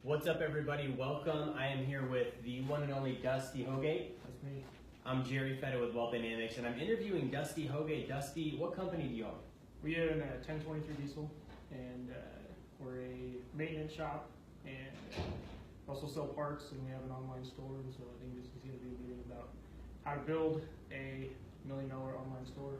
What's up, everybody? Welcome. I am here with the one and only Dusty Hogate. That's me. I'm Jerry Fetta with Wealth Dynamics, and I'm interviewing Dusty Hogate. Dusty, what company do you own? We own a 1023 diesel, and we're a maintenance shop, and also sell parts, and we have an online store. And so I think this is going to be a meeting about how to build a $1 million online store.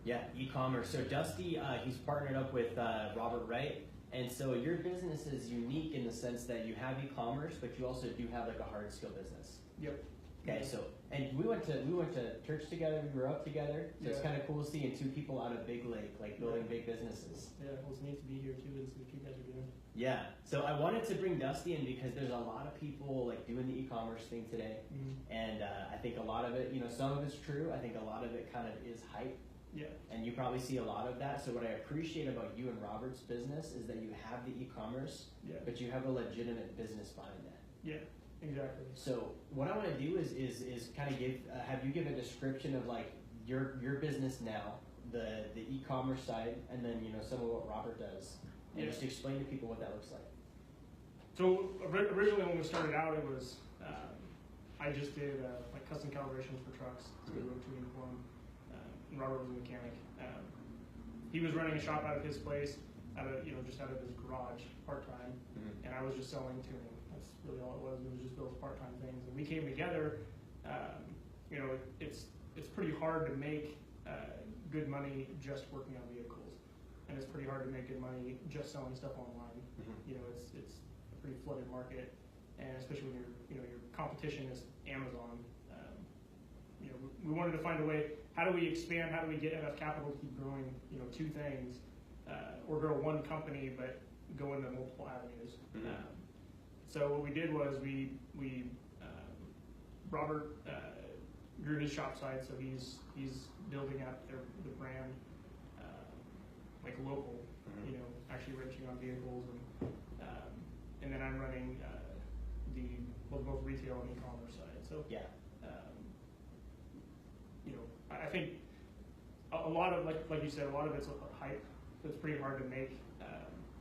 Yeah, e-commerce. So Dusty, he's partnered up with Robert Wright, and so your business is unique in the sense that you have e-commerce, but you also do have like a hard skill business. Yep. Okay, so and we went to church together. We grew up together. So it's kind of cool seeing two people out of Big Lake, like building big businesses. Yeah, well, it's neat to be here too and see what you guys are doing. Yeah. So I wanted to bring Dusty in because there's a lot of people like doing the e-commerce thing today, and I think a lot of it, some of it's true. I think a lot of it kind of is hype. Yeah. And you probably see a lot of that. So what I appreciate about you and Robert's business is that you have the e-commerce, but you have a legitimate business behind that. Yeah. Exactly. So what I want to do is kind of have you give a description of like your business now, the e-commerce side, and then some of what Robert does, and just explain to people what that looks like. So originally when we started out, it was I just did like custom calibrations for trucks, so we road tuning for them. And Robert was a mechanic. He was running a shop out of his place, just out of his garage part time, and I was just selling tuning. That's really all it was. It was just those part time things, and we came together. It's pretty hard to make good money just working on vehicles, and it's pretty hard to make good money just selling stuff online. It's a pretty flooded market, and especially when your competition is Amazon. We wanted to find a way. How do we expand? How do we get enough capital to keep growing? Two things, or grow one company, but go into multiple avenues. So what we did was Robert grew his shop side, so he's building out the brand like local, actually wrenching on vehicles, and then I'm running both retail and e-commerce side. So I think a lot of like you said, a lot of it's hype. So it's pretty hard to make.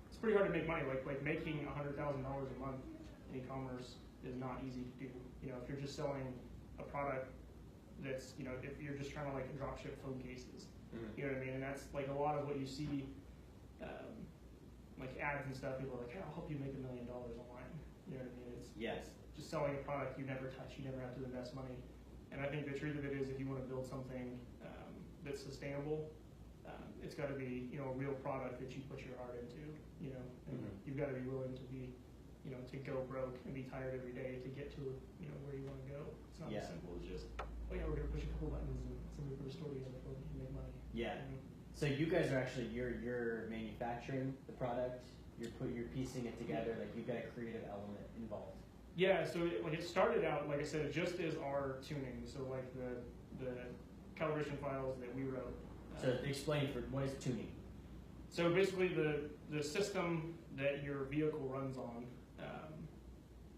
It's pretty hard to make money. Like making $100,000 a month in e-commerce is not easy to do. If you're just selling a product that's if you're just trying to like drop ship phone cases, you know what I mean. And that's like a lot of what you see, like ads and stuff. People are like, "Hey, I'll help you make $1 million online." You know what I mean? It's just selling a product you never touch. You never have to invest money. And I think the truth of it is, if you want to build something that's sustainable, it's got to be a real product that you put your heart into. And you've got to be willing to be, to go broke and be tired every day to get to where you want to go. It's not as simple as just we're going to push a couple buttons and somebody put a store together for you and make money. Yeah. So you guys are actually you're manufacturing the product. You're piecing it together. Like you've got a creative element involved. Yeah, so it started out, like I said, just as our tuning. So like the calibration files that we wrote. So explain what is tuning. So basically the system that your vehicle runs on,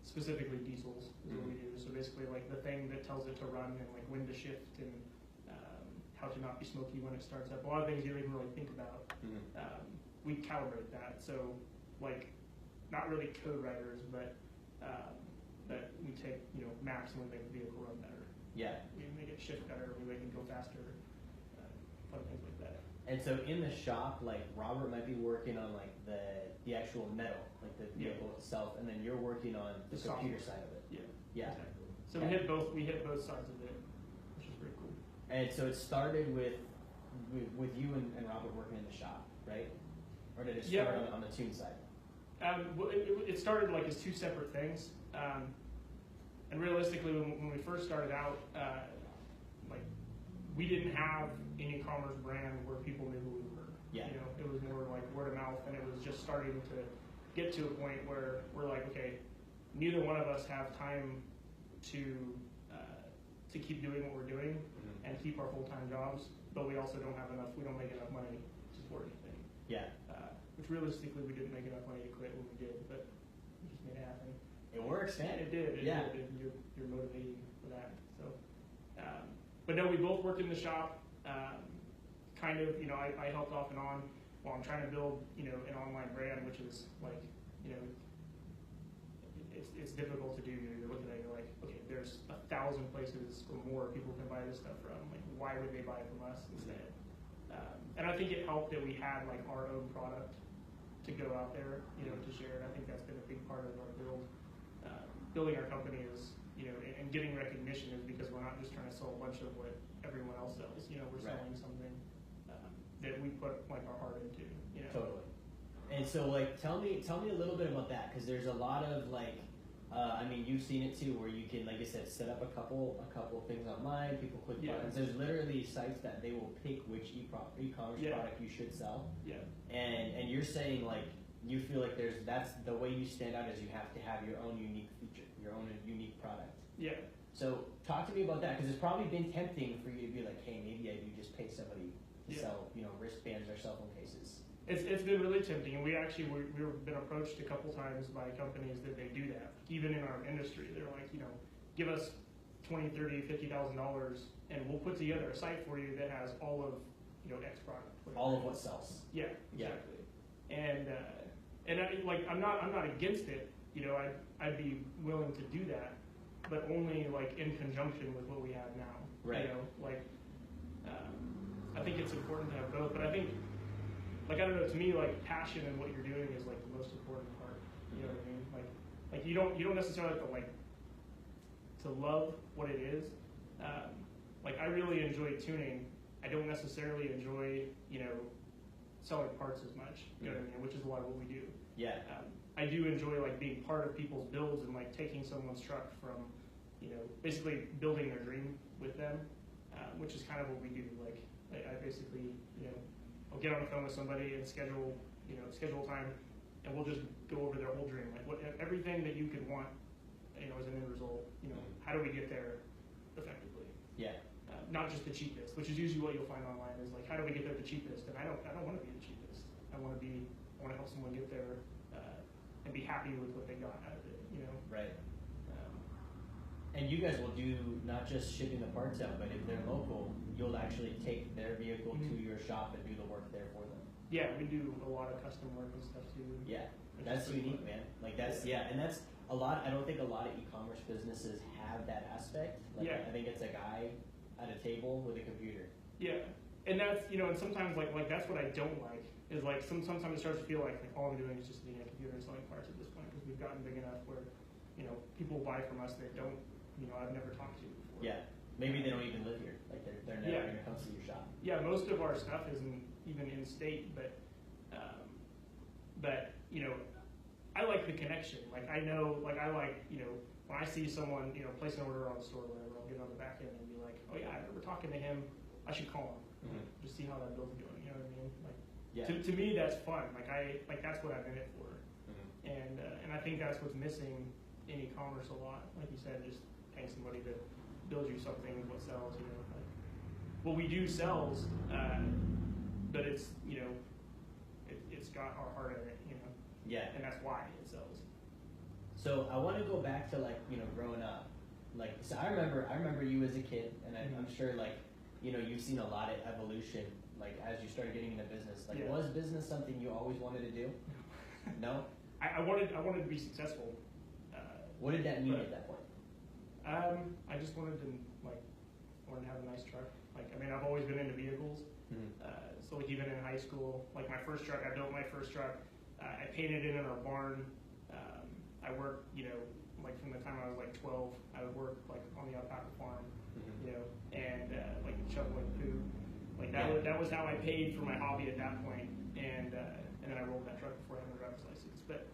specifically diesels, is what we do. So basically like the thing that tells it to run and like when to shift and how to not be smoky when it starts up. A lot of things you don't even really think about. We calibrate that. So like not really code writers, but that we take maps and we make the vehicle run better. Yeah. We make it shift better. We make it go faster. Fun things like that. And so in the shop, like Robert might be working on like the actual metal, like the vehicle itself, and then you're working on the computer side of it. Yeah. Exactly. So we hit both sides of it, which is pretty cool. And so it started with you and Robert working in the shop, right? Or did it start on the tune side? It started like as two separate things, and realistically, when we first started out, like we didn't have an e-commerce brand where people knew who we were. It was more like word of mouth, and it was just starting to get to a point where we're like, okay, neither one of us have time to keep doing what we're doing and keep our full-time jobs, but we also don't have enough. We don't make enough money to support anything. Which realistically we didn't make enough money to quit when we did, but we just made it happen. It works, man. It did. It did. You're motivating for that. So, but no, we both worked in the shop. Kind of, I helped off and on while I'm trying to build, an online brand, which is like, difficult to do. You're looking at it, you're like, okay, there's 1,000 places or more people can buy this stuff from. Like, why would they buy it from us instead? And I think it helped that we had like our own product to go out there, to share. And I think that's been a big part of our building our company is, and getting recognition is because we're not just trying to sell a bunch of what everyone else sells. We're selling something that we put like our heart into. Totally. And so, like, tell me a little bit about that, because there's a lot of like, I mean, you've seen it too, where you can, like I said, set up a couple of things online. People click buttons. There's literally sites that they will pick which e-commerce product you should sell. Yeah. And you're saying like you feel like that's the way you stand out is you have to have your own unique feature, your own unique product. Yeah. So talk to me about that, because it's probably been tempting for you to be like, hey, maybe I do just pay somebody to sell, wristbands or cell phone cases. It's been really tempting, and we've been approached a couple times by companies that they do that. Even in our industry, they're like, give us $20,000, $30,000, $50,000, and we'll put together a site for you that has all of X product. All of what sells. Yeah, exactly. And I'm not against it. I'd be willing to do that, but only like in conjunction with what we have now. Right. I think it's important to have both, but I think, I don't know, to me, like, passion in what you're doing is like the most important part. You know what I mean? Like you don't necessarily have to to love what it is. I really enjoy tuning. I don't necessarily enjoy selling parts as much. You know what I mean? Which is a lot of what we do. Yeah. I do enjoy being part of people's builds and taking someone's truck from basically building their dream with them, which is kind of what we do. I basically I'll get on the phone with somebody and schedule time, and we'll just go over their whole dream, everything that you could want, as an end result. How do we get there effectively? Yeah. Not just the cheapest, which is usually what you'll find online is how do we get there the cheapest? And I don't want to be the cheapest. I want to help someone get there and be happy with what they got out of it. Right. And you guys will do not just shipping the parts out, but if they're local, you'll actually take their vehicle to your shop and do the work there for them. Yeah, we do a lot of custom work and stuff too. Yeah, that's unique, man. And that's a lot. I don't think a lot of e-commerce businesses have that aspect. I think it's a guy at a table with a computer. Yeah, and that's and sometimes that's what I don't like is sometimes it starts to feel like all I'm doing is just sitting at a computer and selling parts at this point because we've gotten big enough where people buy from us that don't I've never talked to before. Yeah, maybe they don't even live here. They're never going to come see your shop. Yeah, most of our stuff isn't even in state, but I like the connection. I know, I like when I see someone place an order on the store or whatever, I'll get on the back end and be like, oh yeah, I remember talking to him. I should call him just see how that build's going. You know what I mean? To me, that's fun. That's what I'm in it for. And I think that's what's missing in e-commerce a lot. Like you said, just paying somebody to build you something what sells. What we do sells, but it's it's got our heart in it. Yeah. And that's why it sells. So I want to go back to growing up. So I remember you as a kid, and I'm sure you've seen a lot of evolution as you started getting into business. Was business something you always wanted to do? No. I wanted to be successful. What did that mean at that point? I just wanted to have a nice truck. I've always been into vehicles. So even in high school, my first truck, I built my first truck. I painted it in our barn. I worked, from the time I was 12, I would work on the alpaca farm, and shoveling poo. That was how I paid for my hobby at that point. And then I rolled that truck before I had my driver's license. But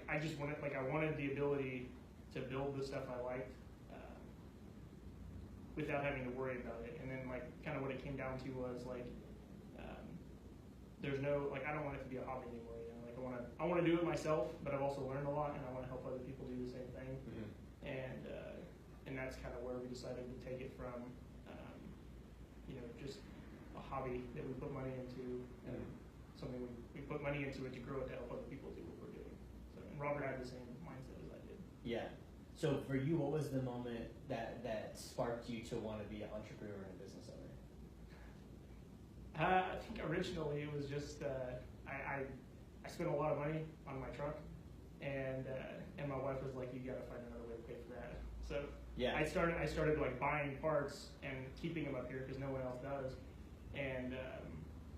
I just wanted I wanted the ability to build the stuff I liked without having to worry about it. And then kind of what it came down to was there's no I don't want it to be a hobby anymore. I want to do it myself, but I've also learned a lot, and I want to help other people do the same thing. And that's kind of where we decided to take it from just a hobby that we put money into, and something we put money into it to grow it to help other people do what we're doing. So, and Robert had the same mindset as I did. Yeah. So for you, what was the moment that sparked you to want to be an entrepreneur and a business owner? I think originally it was just I spent a lot of money on my truck, and my wife was like, you gotta find another way to pay for that. So Yeah. I started like buying parts and keeping them up here because no one else does, and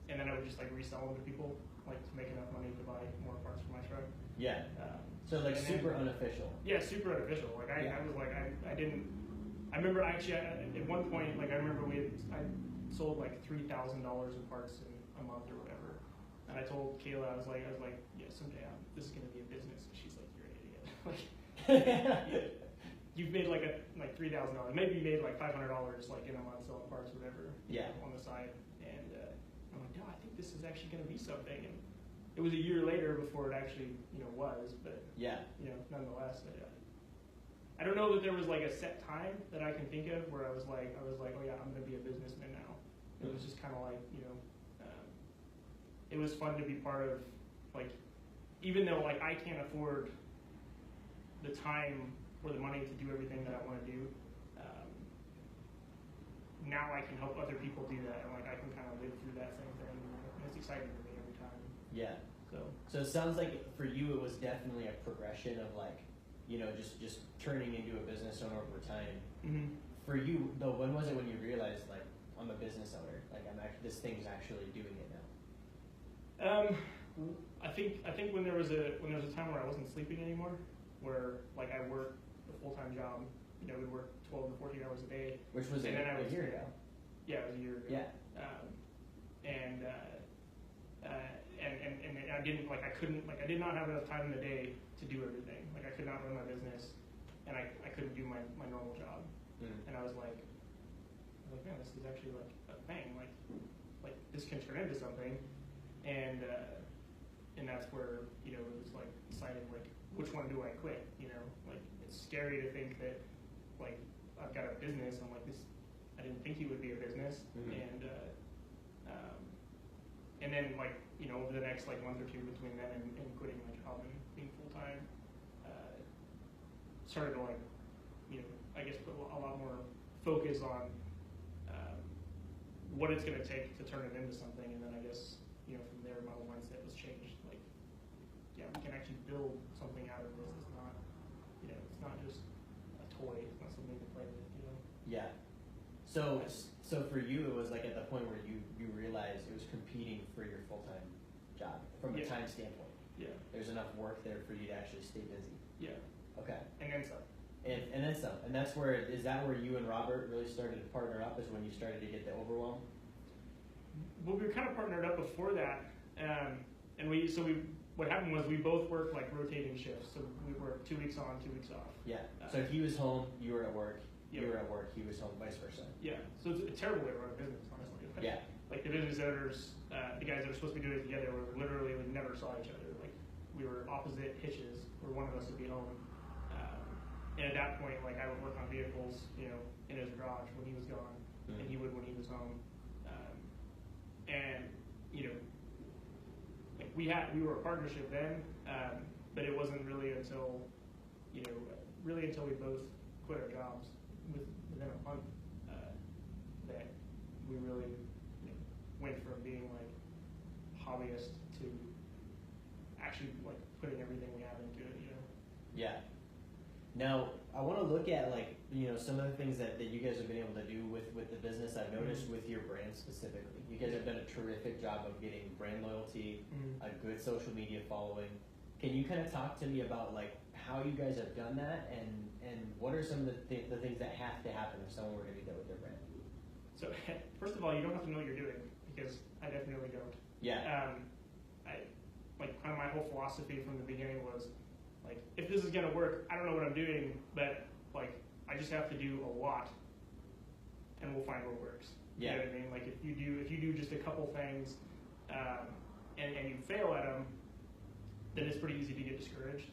then I would just like resell them to people like to make enough money to buy more parts for my truck. Yeah. So like and super then- unofficial. Yeah, super unofficial. Like Yeah. I was like I didn't. I remember actually at one point like I remember I sold like $3,000 in parts in a month or whatever, and I told Kayla I was like yeah, someday this is gonna be a business. And she's like, you're an idiot. Like you've made like $3,000. Maybe you made like $500 like in a month selling parts or whatever. Yeah. On the side, and I'm like, no, I think this is actually gonna be something. And it was a year later before it actually was, but Yeah. nonetheless. I don't know that there was like a set time that I can think of where I was like, oh yeah, I'm gonna be a businessman now. It was just kind of like, it was fun to be part of, like, even though like I can't afford the time or the money to do everything that I want to do. Now I can help other people do that, and like I can kind of live through that same thing, and it's exciting to me every time. Yeah. So it sounds like for you it was definitely a progression of like, just turning into a business owner over time. mm-hmm. For you though, when was it when you realized like I'm a business owner? Like this thing's actually doing it now. I think when there was a time where I wasn't sleeping anymore, where like I worked a full-time job, we'd work 12 to 14 hours a day. Which was and then I a was, year ago. Yeah, it was a year ago. Yeah. And I didn't I couldn't I did not have enough time in the day to do everything. Like I could not run my business, and I couldn't do my normal job. And I was like, man, this is actually like a thing. Like this can turn into something, and that's where it was like deciding like which one do I quit? Like it's scary to think that like I've got a business. I'm like this. I didn't think it would be a business, and then like over the next like month or two between then and quitting my job and being full time, started to like I guess put a lot more focus on what it's going to take to turn it into something, and then I guess from there my whole mindset was changed. Like yeah, we can actually build something out of this. It's not it's not just a toy. It's not something to play with. Yeah. So for you, it was like at the point where you realized it was competing for your full-time job from a time standpoint. Yeah. There's enough work there for you to actually stay busy. Yeah. Okay. And then some. And then some. And that's where, is that where you and Robert really started to partner up, is when you started to get the overwhelm? Well, we were kind of partnered up before that. And what happened was we both worked like rotating shifts. So we worked 2 weeks on, 2 weeks off. Yeah. So he was home, you were at work. Yep. You were at work, he was home, vice versa. Yeah. So it's a terrible way to run a business, honestly. Yeah. Like the business owners, the guys that were supposed to be doing it together were literally like never saw each other. Like we were opposite hitches, where one of us would be home. And at that point, like I would work on vehicles, in his garage when he was gone, and he would when he was home. And like we were a partnership then, but it wasn't really until we both quit our jobs within a month that we really went from being like hobbyists to actually like putting everything we have into it. Yeah. Now, I want to look at like, some of the things that you guys have been able to do with the business. I've noticed with your brand specifically. You guys have done a terrific job of getting brand loyalty, a good social media following. Can you kind of talk to me about like how you guys have done that, and what are some of the things that have to happen if someone were to do that with their brand? So first of all, you don't have to know what you're doing, because I definitely don't. Yeah. Kind of my whole philosophy from the beginning was like, if this is gonna work, I don't know what I'm doing, but like I just have to do a lot, and we'll find what works. Yeah. You know what I mean? Like if you do just a couple things, and you fail at them, then it's pretty easy to get discouraged.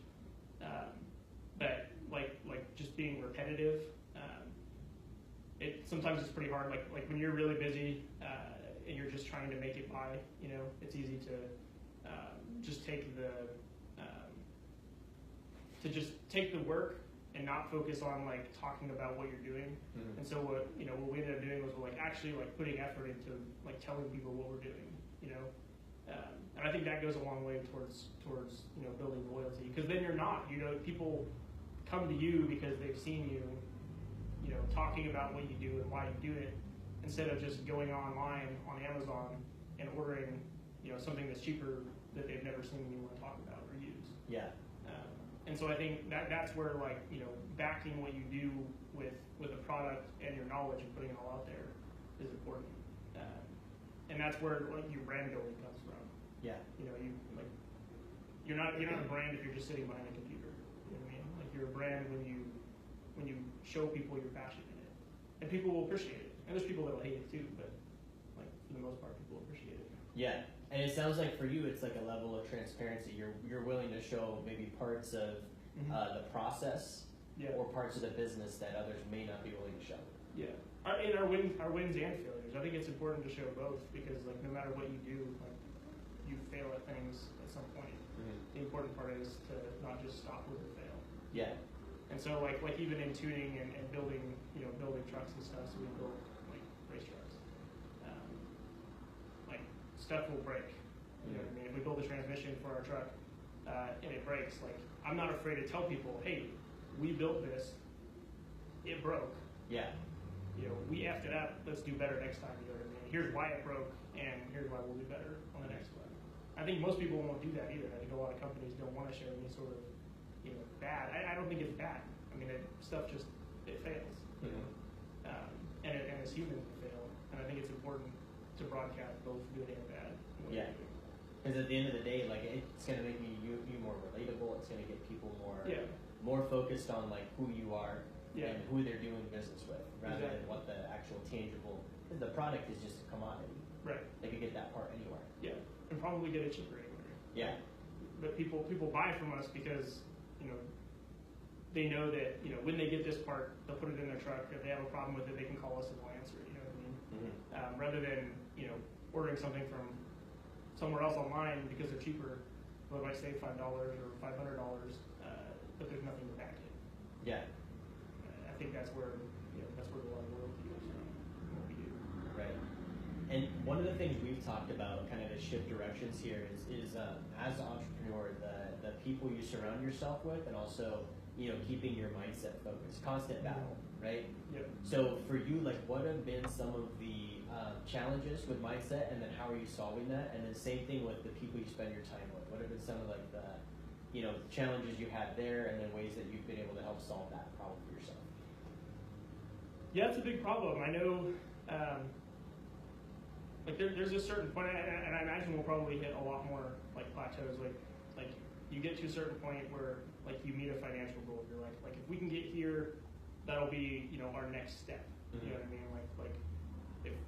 But like just being repetitive, sometimes it's pretty hard. Like when you're really busy and you're just trying to make it by, it's easy to just take the work and not focus on like talking about what you're doing. And so what we ended up doing was we're like actually like putting effort into like telling people what we're doing, And I think that goes a long way towards building loyalty, because then you're not, people come to you because they've seen you, talking about what you do and why you do it, instead of just going online on Amazon and ordering, something that's cheaper that they've never seen anyone talk about or use. Yeah. And so I think that's where backing what you do with a product and your knowledge and putting it all out there is important. And that's where your brand building comes from. Yeah. You're not a brand if you're just sitting behind a computer. You know what I mean? Like, you're a brand when you show people you're passionate in it, and people will appreciate it. And there's people that'll hate it too, but for the most part, people appreciate it. Yeah. And it sounds like for you, it's like a level of transparency. You're willing to show maybe parts of the process, Yeah. or parts of the business that others may not be willing to show. Yeah. In our wins and failures, I think it's important to show both, because no matter what you do, you fail at things at some point. The important part is to not just stop with the fail. Yeah. And so even in tuning and building building trucks and stuff, so we build race trucks. Stuff will break. You know what I mean? If we build a transmission for our truck and it breaks, I'm not afraid to tell people, hey, we built this, it broke. Yeah. We effed it up, let's do better next time. You know what I mean? Here's why it broke, and here's why we'll do better on the next one. I think most people won't do that either. I think a lot of companies don't want to show any sort of bad. I don't think it's bad. I mean, stuff just it fails. And as humans we fail, and I think it's important to broadcast both good and bad. Yeah. Because at the end of the day, it's going to make you more relatable. It's going to get people more focused on who you are and who they're doing business with, rather than what the actual tangible. Because the product is just a commodity. Right. They could get that part anywhere. Yeah, and probably get it cheaper anywhere. Yeah. But people buy from us because they know that when they get this part, they'll put it in their truck. If they have a problem with it, they can call us and we'll answer it. You know what I mean? Rather than ordering something from somewhere else online because they're cheaper, but might save $5 or $500, but there's nothing to back it. Yeah. I think that's where a lot of loyalty comes from what we do. Right. And one of the things we've talked about, kind of to shift directions here, is as an entrepreneur, the people you surround yourself with, and also keeping your mindset focused, constant battle, right? Yep. So for you, what have been some of the challenges with mindset, and then how are you solving that? And then same thing with the people you spend your time with. What have been some of the challenges you had there, and then ways that you've been able to help solve that problem for yourself? Yeah, it's a big problem. I know. There's a certain point, and I imagine we'll probably hit a lot more plateaus. You get to a certain point where you meet a financial goal. You're like if we can get here, that'll be our next step. You know what I mean?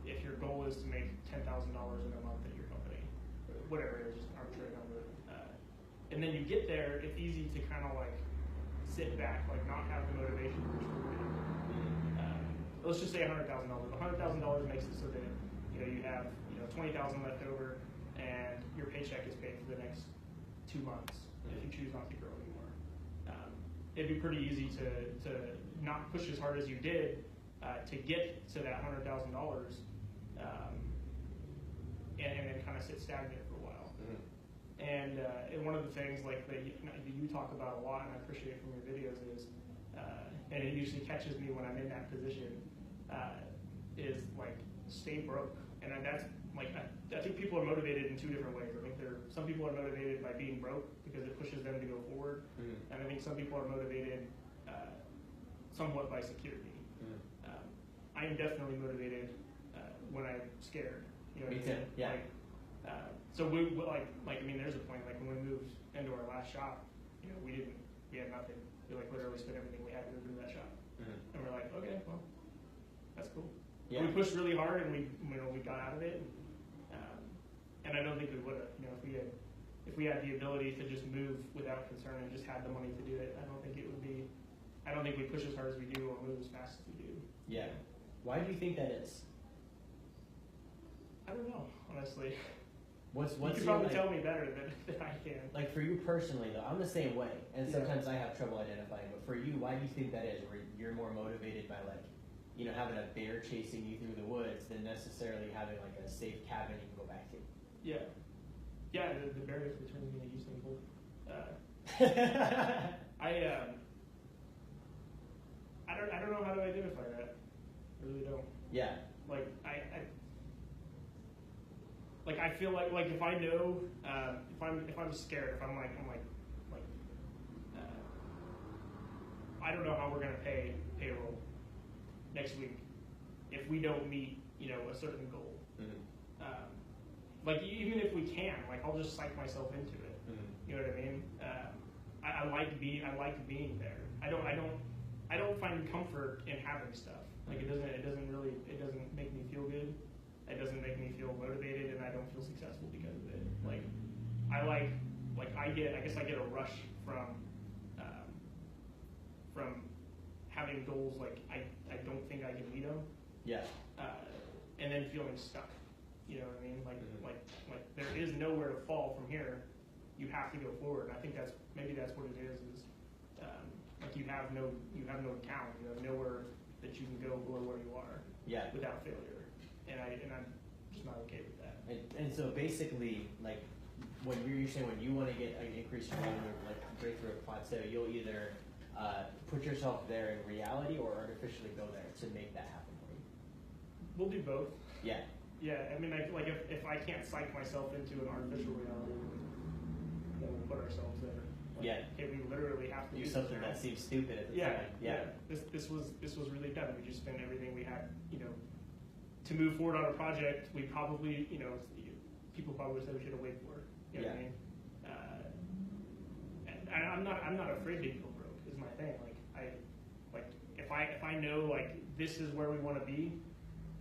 If your goal is to make $10,000 in a month at your company, whatever it is, just an arbitrary number, and then you get there, it's easy to kind of sit back, not have the motivation to push forward. Let's just say $100,000. $100,000 makes it so that you have $20,000 left over, and your paycheck is paid for the next 2 months if you choose not to grow anymore. It'd be pretty easy to not push as hard as you did to get to that $100,000, and then kind of sit stagnant for a while. And one of the things that you talk about a lot, and I appreciate from your videos, is and it usually catches me when I'm in that position, is stay broke. And that's I think people are motivated in two different ways. I think some people are motivated by being broke because it pushes them to go forward, and I think some people are motivated somewhat by security. I am definitely motivated when I'm scared. Me too. Yeah. So we there's a point when we moved into our last shop, we had nothing. We literally spent everything we had to move into that shop, and we're like, okay, well, that's cool. Yeah. We pushed really hard, and we got out of it, and I don't think we would have. If we had the ability to just move without concern and just had the money to do it, I don't think we push as hard as we do or move as fast as we do. Yeah. Why do you think that is? I don't know, honestly. What's you could probably tell me better than I can. For you personally, though, I'm the same way, and sometimes I have trouble identifying. But for you, why do you think that is? Where you're more motivated by having a bear chasing you through the woods than necessarily having a safe cabin you can go back to? Yeah. Yeah, the barriers between me and you seem cool. I don't know how to identify that. I really don't. Yeah. Like I feel like if I know if I'm scared, if I'm like I don't know how we're gonna pay payroll next week if we don't meet a certain goal. Mm-hmm. Like even if we can, like I'll just psych myself into it. Mm-hmm. You know what I mean? I like being there. I don't find comfort in having stuff. Like it doesn't make me feel good. It doesn't make me feel motivated, and I don't feel successful because of it. Like I guess I get a rush from having goals like I don't think I can meet them. Yeah. And then feeling stuck. You know what I mean? Mm-hmm. Like there is nowhere to fall from here. You have to go forward. And I think that's what it is like you have no talent. You have nowhere that you can go below where you are. Yeah. Without failure. And I'm just not okay with that. And so basically, like when you're saying when you want to get an increased revenue, like break through a plateau, you'll either put yourself there in reality or artificially go there to make that happen for you. We'll do both. Yeah. Yeah, I mean, like if I can't psych myself into an artificial reality, then we'll put ourselves there. Like, Yeah. Okay, we literally have to Do this something now. that seems stupid at the Yeah, time. yeah. This was really dumb. We just spent everything we had, to move forward on a project. We probably, people probably said we should have waited for. You know what I mean? And I'm not afraid to go broke. Is my thing. If I know this is where we want to be,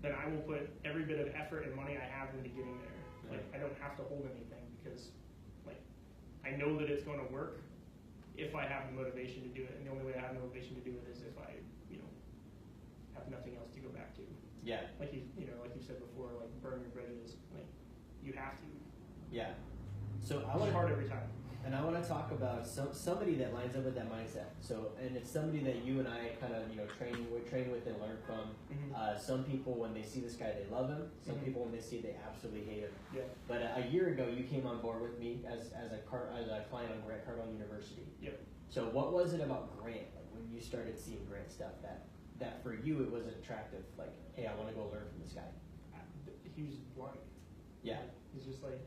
then I will put every bit of effort and money I have into getting there. Like I don't have to hold anything because I know that it's going to work if I have the motivation to do it. And the only way I have the motivation to do it is if I, have nothing else to go back to. Yeah. Like you said before, burn your bridges. You have to. Yeah. So It's hard every time. And I want to talk about somebody that lines up with that mindset. So, and it's somebody that you and I kind of, train with and learn from. Mm-hmm. Some people, when they see this guy, they love him. Some Mm-hmm. people, when they see it, they absolutely hate him. Yeah. But a year ago, you came on board with me as a client on Grant Cardone University. Yep. So, what was it about Grant, when you started seeing Grant stuff, that for you it wasn't attractive? Like, hey, I want to go learn from this guy. He was blind. Yeah. He's like,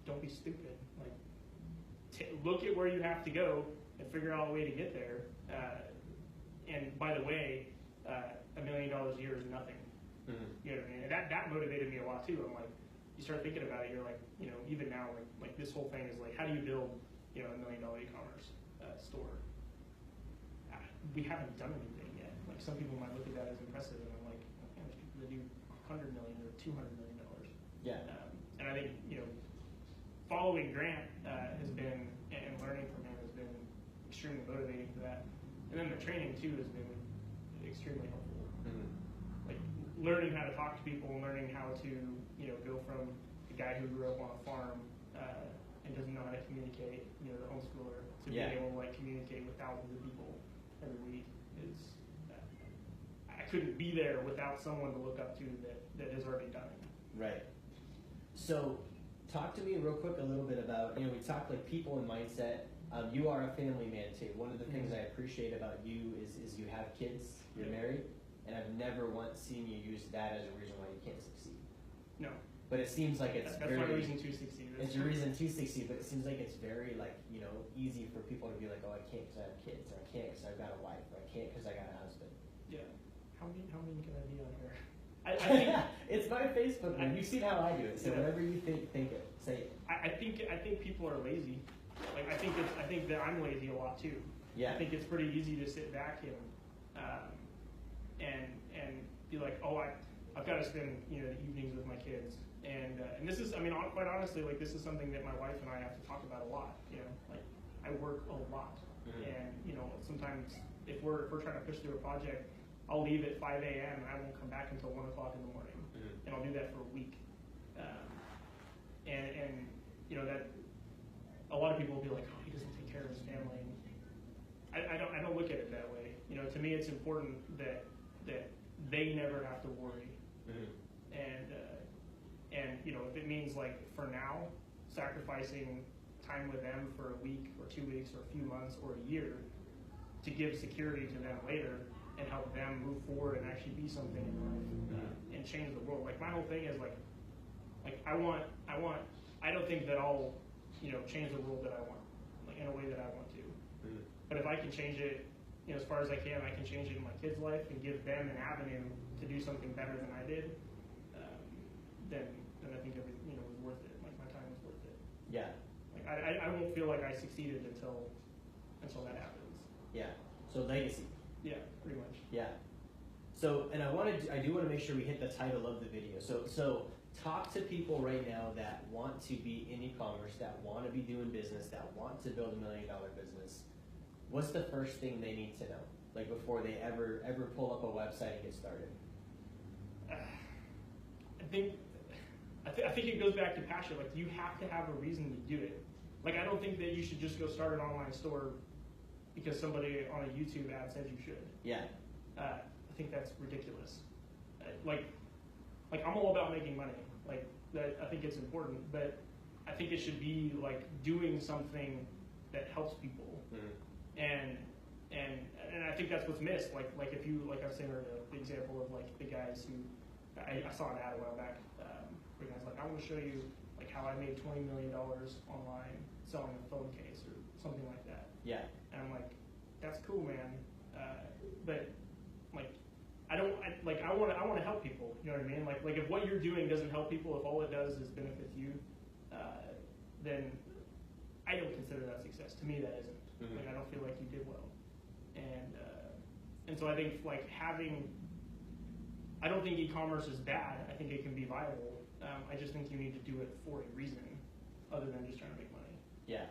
don't be stupid. Look at where you have to go and figure out a way to get there. And by the way, $1 million a year is nothing. Mm-hmm. You know what I mean? And that motivated me a lot too. I'm like, you start thinking about it, you're like, even now, like this whole thing is like, how do you build, $1 million e-commerce store? We haven't done anything yet. Like some people might look at that as impressive, and I'm like, man, there's people that do $100 million or $200 million. Yeah. And I think following Grant has been, and learning from him has been extremely motivating for that. And then the training too has been extremely helpful. Mm-hmm. Like learning how to talk to people and learning how to go from the guy who grew up on a farm and doesn't know how to communicate, the homeschooler, to being able to communicate with thousands of people every week is. I couldn't be there without someone to look up to that has already done it. Right. So, talk to me real quick a little bit about, we talked like people and mindset. You are a family man too. One of the things I appreciate about you is you have kids, you're married, and I've never once seen you use that as a reason why you can't succeed. No. But it seems like it's that's very, my reason to succeed. It's your reason to succeed, but it seems like it's very easy for people to be like, oh, I can't because I have kids, or I can't because I've got a wife, or I can't because I got a husband. Yeah. How mean can I be on here? I think it's my Facebook, man. You've seen how I do it. So whatever you think it. Say it. I think people are lazy. I think that I'm lazy a lot too. Yeah. I think it's pretty easy to sit back and be like, oh, I've got to spend the evenings with my kids, and this is, quite honestly, this is something that my wife and I have to talk about a lot. I work a lot, and sometimes if we're trying to push through a project, I'll leave at 5 a.m. and I won't come back until 1 o'clock in the morning, and I'll do that for a week. And that a lot of people will be like, oh, he doesn't take care of his family. I don't look at it that way. To me, it's important that they never have to worry, And if it means like for now sacrificing time with them for a week or 2 weeks or a few months or a year to give security to them later and help them move forward and actually be something in life and change the world. Like my whole thing is like I don't think that I'll change the world that I want, like in a way that I want to. But if I can change it, as far as I can change it in my kid's life and give them an avenue to do something better than I did, then I think everything was worth it. Like my time was worth it. Yeah. Like I won't feel like I succeeded until that happens. Yeah. So legacy. Yeah, pretty much. Yeah. So, and I do want to make sure we hit the title of the video. So talk to people right now that want to be in e-commerce, that want to be doing business, that want to build $1 million business. What's the first thing they need to know, like before they ever pull up a website and get started? I think it goes back to passion. Like you have to have a reason to do it. Like I don't think that you should just go start an online store because somebody on a YouTube ad says you should. Yeah. I think that's ridiculous. Like I'm all about making money. Like that, I think it's important, but I think it should be like doing something that helps people. And I think that's what's missed. Like if you like I was saying earlier, the example of like the guys who I saw an ad a while back. Where guys like I want to show you like how I made $20 million online selling a phone case or something like that. Yeah. And I'm like, that's cool, man. But like I want to help people. You know what I mean? Like if what you're doing doesn't help people, if all it does is benefit you, then I don't consider that success. To me, that isn't. Like I don't feel like you did well. And so I think like I don't think e-commerce is bad. I think it can be viable. I just think you need to do it for a reason, other than just trying to make money. Yeah.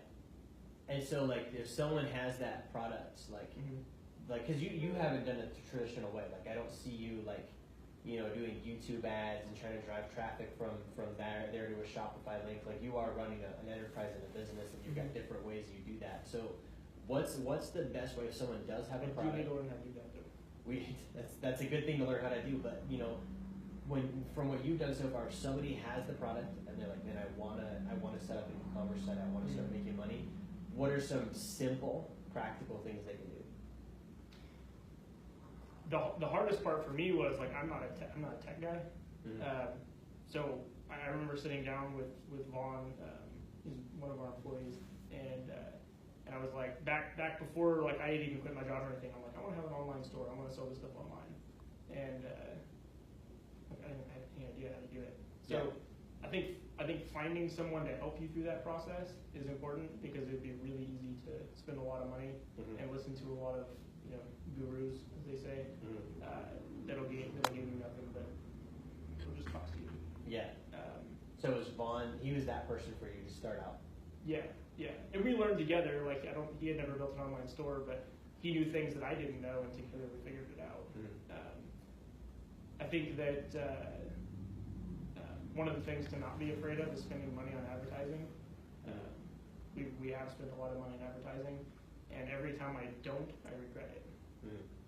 And so like if someone has that product, like because you haven't done it the traditional way. Like I don't see you like doing YouTube ads and trying to drive traffic from there to a Shopify link. Like you are running an enterprise and a business, and you've got different ways you do that. So what's the best way if someone does have a product? I do need to learn how to do that though. That's a good thing to learn how to do, but from what you've done so far, if somebody has the product and they're like, man, I wanna set up an e-commerce site, I wanna start making money. What are some simple, practical things they can do? The hardest part for me was like I'm not a tech guy. So I remember sitting down with Vaughn, he's one of our employees, and I was like back before like I had even quit my job or anything. I'm like I want to have an online store. I want to sell this stuff online, and I didn't have any idea how to do it. So I think finding someone to help you through that process is important because it'd be really easy to spend a lot of money and listen to a lot of gurus, as they say, that'll give you nothing but it'll just cost you. Yeah. So was Vaughn? He was that person for you to start out. Yeah, and we learned together. Like he had never built an online store, but he knew things that I didn't know, and together we figured it out. I think that one of the things to not be afraid of is spending money on advertising. We have spent a lot of money on advertising, and every time I don't, I regret it.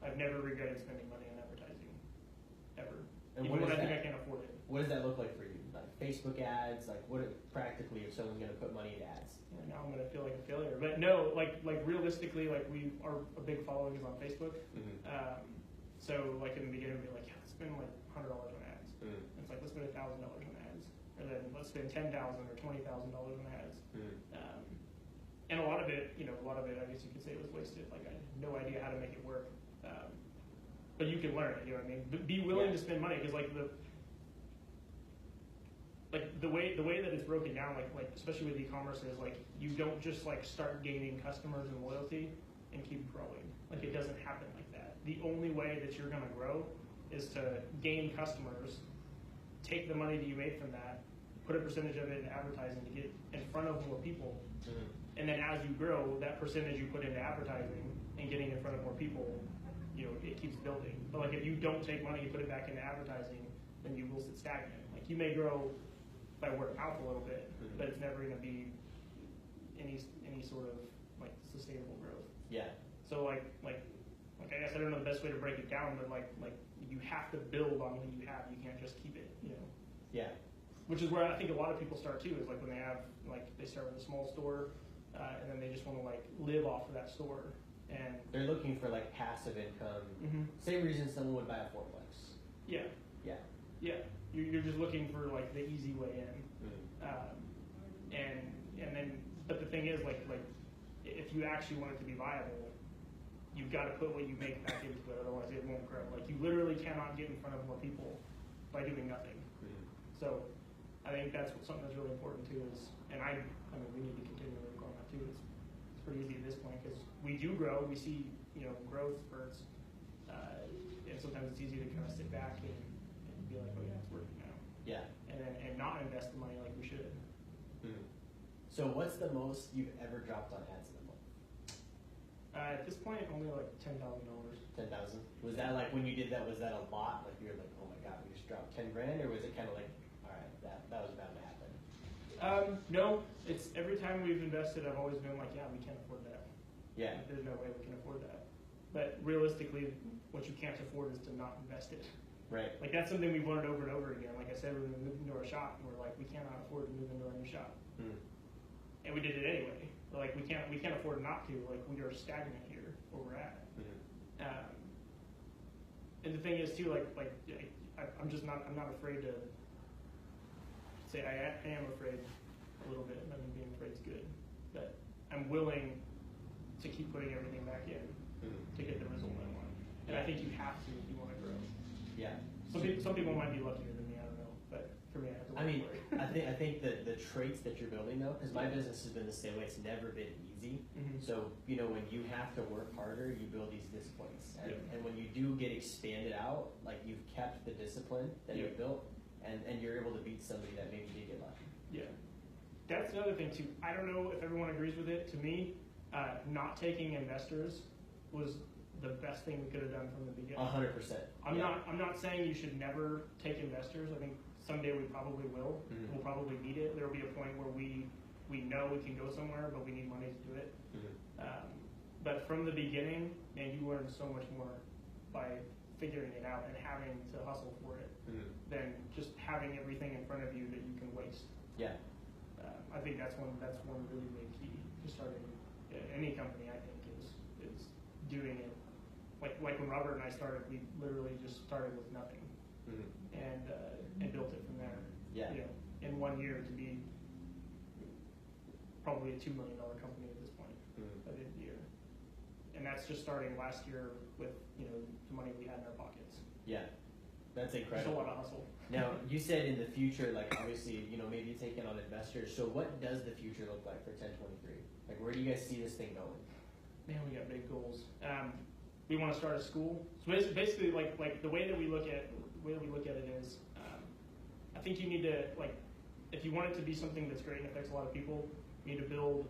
I've never regretted spending money on advertising, ever. And even when I think I can't afford it. What does that look like for you? Like Facebook ads? Like practically if someone's going to put money into ads? Yeah, now I'm going to feel like a failure. But no, like realistically, like our big following is on Facebook. So like in the beginning, we'd be like, yeah, let's spend like $100 on ads. It's like let's spend $1,000 on ads, or then let's spend $10,000 or $20,000 on ads. And a lot of it, I guess you could say it was wasted. Like I had no idea how to make it work. But you can learn it. You know what I mean? Be willing to spend money because like the way that it's broken down, like especially with e-commerce, is like you don't just like start gaining customers and loyalty and keep growing. Like it doesn't happen like that. The only way that you're gonna grow is to gain customers, take the money that you made from that, put a percentage of it into advertising to get in front of more people, and then as you grow, that percentage you put into advertising and getting in front of more people, it keeps building. But like if you don't take money, you put it back into advertising, then you will sit stagnant. Like you may grow by word of mouth a little bit, but it's never going to be any sort of like sustainable growth. Yeah. So like I guess I don't know the best way to break it down, but like you have to build on what you have. You can't just keep it. Yeah. which is where I think a lot of people start too. Is like when they have they start with a small store, and then they just want to live off of that store, and they're looking for passive income. mm-hmm. Same reason someone would buy a fourplex. Yeah. Yeah. Yeah. You're just looking for the easy way in, and then but the thing is if you actually want it to be viable, you've got to put what you make back into it, otherwise it won't grow. You literally cannot get in front of more people by doing nothing. So I think that's something that's really important too. And I mean, we need to continue to work on that too. It's pretty easy at this point because we do grow. We see growth spurts, and sometimes it's easy to kind of sit back and be like, oh yeah, it's working now. Yeah. And not invest the money like we should. So what's the most you've ever dropped on ads in a month? At this point, only $10,000. 10,000. Was that when you did that? Was that a lot? You were like, oh my god, we just dropped 10 grand, or was it kind of all right, that was bound to happen? No, it's every time we've invested, I've always been like, yeah, we can't afford that. Yeah. There's no way we can afford that. But realistically, what you can't afford is to not invest it. Right. That's something we've learned over and over again. Like I said, we're going to move into our shop, and we're like, we cannot afford to move into our new shop. And we did it anyway. We're we can't afford not to. We are stagnant here where we're at. And the thing is too, I'm not afraid to say I am afraid a little bit. I mean, being afraid is good, but I'm willing to keep putting everything back in to get the result I want. And I think you have to if you want to grow. Yeah. Some people might be luckier than me. I don't know, but for me, I have to work for it. I think that the traits that you're building though, because my business has been the same way. It's never been easy. So when you have to work harder, you build these disciplines, and when you do get expanded out, you've kept the discipline that you built, and you're able to beat somebody that maybe did get lucky. Yeah, that's another thing too. I don't know if everyone agrees with it. To me, not taking investors was the best thing we could have done from the beginning. 100%. I'm not saying you should never take investors. I think someday we probably will. We'll probably need it. There will be a point where we know we can go somewhere, but we need money to do it. But from the beginning, man, you learn so much more by figuring it out and having to hustle for it than just having everything in front of you that you can waste. Yeah. I think that's one really big key to starting any company. I think is doing it like when Robert and I started. We literally just started with nothing and built it from there. Yeah. In 1 year to be probably a $2 million company at this point by the end of the year, and that's just starting last year with the money we had in our pockets. Yeah. That's incredible. There's a lot of hustle. Now, you said in the future, obviously, maybe taking on investors. So what does the future look like for 1023? Where do you guys see this thing going? Man, we got big goals. We want to start a school. So basically, the way that we look at it is, I think you need to if you want it to be something that's great and affects a lot of people, you need to build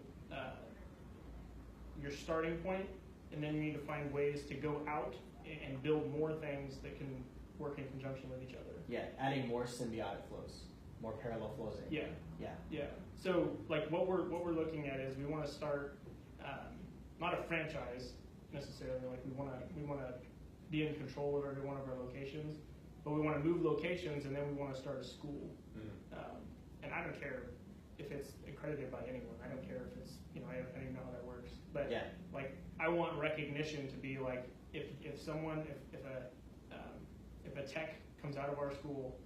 your starting point, and then you need to find ways to go out and build more things that can work in conjunction with each other. Yeah, adding more symbiotic flows, more parallel flows in. Yeah. So what we're looking at is we want to start not a franchise necessarily. We want to be in control of every one of our locations, but we want to move locations, and then we want to start a school. And I don't care if it's accredited by anyone. I don't care if it's I don't even know how that works. But I want recognition to be if a tech comes out of our school,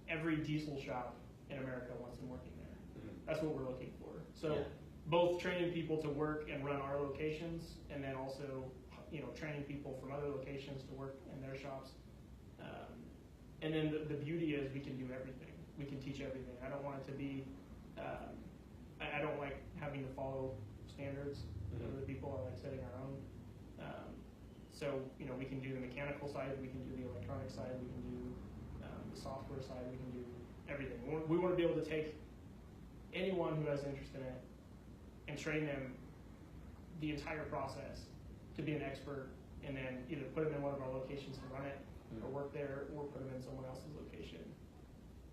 every diesel shop in America wants them working there. That's what we're looking for. So both training people to work and run our locations, and then also training people from other locations to work in their shops. And then the beauty is we can do everything. We can teach everything. I don't want it to be. I don't like having to follow standards of other people. I like setting our own. So we can do the mechanical side, we can do the electronic side, we can do the software side, we can do everything. We want to be able to take anyone who has interest in it and train them the entire process to be an expert, and then either put them in one of our locations to run it, or work there, or put them in someone else's location.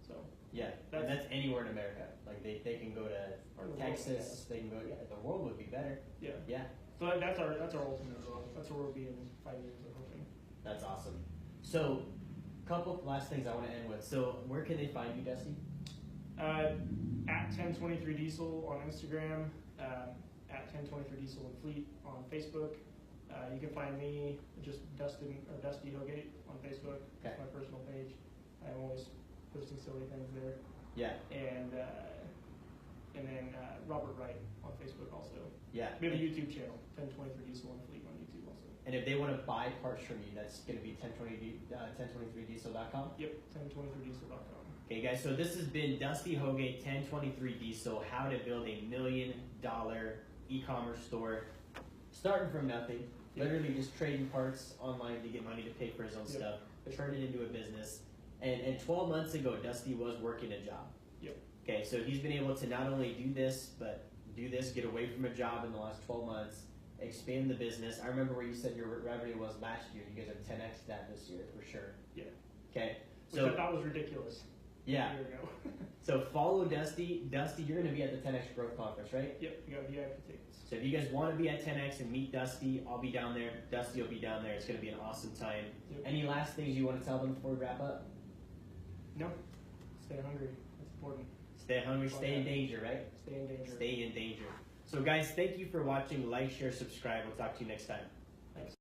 So and that's anywhere in America. They can go to Texas. They can go. The world would be better. Yeah. So that's our ultimate goal. That's where we'll be in 5 years, I'm hoping. That's awesome. So, couple last things I want to end with. So, where can they find you, Dusty? At 1023 Diesel on Instagram, at 1023 Diesel and Fleet on Facebook. You can find me just Dusty Hogate on Facebook. That's my personal page. I'm always posting silly things there. Yeah. And then Robert Wright on Facebook also. Yeah. We have a YouTube channel, 1023 Diesel and Fleet on YouTube also. And if they want to buy parts from you, that's going to be 1023diesel.com. Yep, 1023diesel.com. Okay, guys. So this has been Dusty Hogate, 1023 Diesel. How to build $1 million e-commerce store, starting from nothing. Yep. Literally just trading parts online to get money to pay for his own stuff. Turn it into a business. And 12 months ago, Dusty was working a job. Yep. Okay, so he's been able to not only do this, but do this, get away from a job in the last 12 months, expand the business. I remember where you said your revenue was last year. You guys have 10x that this year for sure. Yeah. Okay. Which I thought was ridiculous. Yeah. A year ago. So follow Dusty. Dusty, you're going to be at the 10x Growth Conference, right? Yep, we got VIP tickets. So if you guys want to be at 10x and meet Dusty, I'll be down there. Dusty will be down there. It's going to be an awesome time. Yep. Any last things you want to tell them before we wrap up? No. Stay hungry. That's important. Stay hungry, stay in danger, right? Stay in danger. Stay in danger. So guys, thank you for watching. Like, share, subscribe. We'll talk to you next time. Thanks.